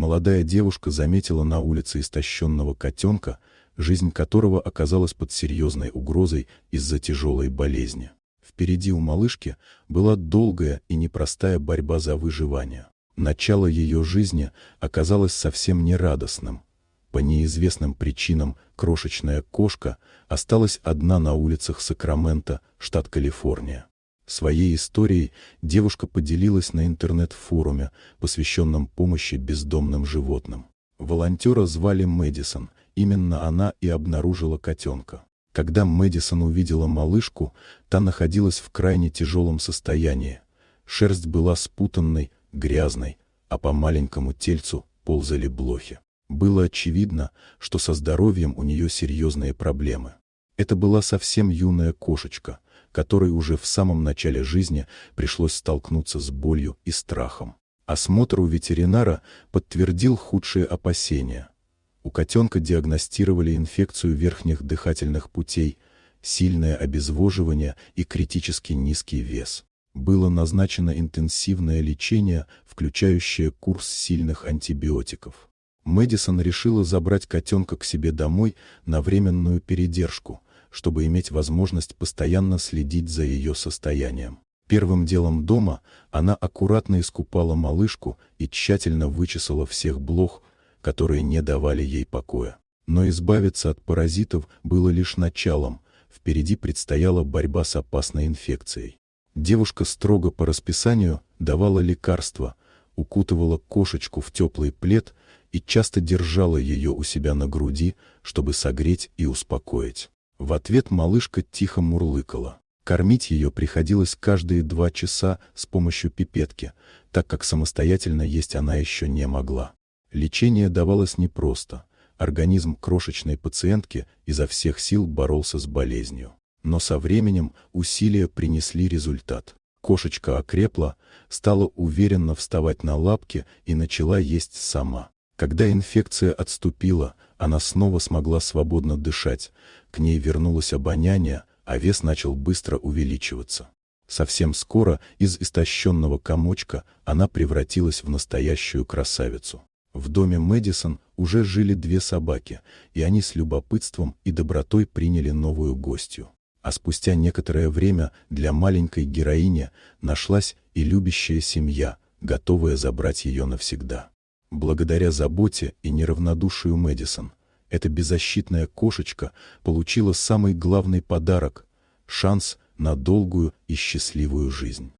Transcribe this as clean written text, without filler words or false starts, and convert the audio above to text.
Молодая девушка заметила на улице истощенного котенка, жизнь которого оказалась под серьезной угрозой из-за тяжелой болезни. Впереди у малышки была долгая и непростая борьба за выживание. Начало ее жизни оказалось совсем нерадостным. По неизвестным причинам крошечная кошка осталась одна на улицах Сакраменто, штат Калифорния. Своей историей девушка поделилась на интернет-форуме, посвященном помощи бездомным животным. Волонтера звали Мэдисон, именно она и обнаружила котенка. Когда Мэдисон увидела малышку, та находилась в крайне тяжелом состоянии. Шерсть была спутанной, грязной, а по маленькому тельцу ползали блохи. Было очевидно, что со здоровьем у нее серьезные проблемы. Это была совсем юная кошечка, которой уже в самом начале жизни пришлось столкнуться с болью и страхом. Осмотр у ветеринара подтвердил худшие опасения. У котенка диагностировали инфекцию верхних дыхательных путей, сильное обезвоживание и критически низкий вес. Было назначено интенсивное лечение, включающее курс сильных антибиотиков. Мэдисон решила забрать котенка к себе домой на временную передержку, чтобы иметь возможность постоянно следить за ее состоянием. Первым делом дома она аккуратно искупала малышку и тщательно вычесала всех блох, которые не давали ей покоя. Но избавиться от паразитов было лишь началом, впереди предстояла борьба с опасной инфекцией. Девушка строго по расписанию давала лекарства, укутывала кошечку в теплый плед и часто держала ее у себя на груди, чтобы согреть и успокоить. В ответ малышка тихо мурлыкала. Кормить ее приходилось каждые 2 часа с помощью пипетки, так как самостоятельно есть она еще не могла. Лечение давалось непросто. Организм крошечной пациентки изо всех сил боролся с болезнью. Но со временем усилия принесли результат. Кошечка окрепла, стала уверенно вставать на лапки и начала есть сама. Когда инфекция отступила, она снова смогла свободно дышать, к ней вернулось обоняние, а вес начал быстро увеличиваться. Совсем скоро из истощенного комочка она превратилась в настоящую красавицу. В доме Мэдисон уже жили 2 собаки, и они с любопытством и добротой приняли новую гостью. А спустя некоторое время для маленькой героини нашлась и любящая семья, готовая забрать ее навсегда. Благодаря заботе и неравнодушию Мэдисон, эта беззащитная кошечка получила самый главный подарок – шанс на долгую и счастливую жизнь.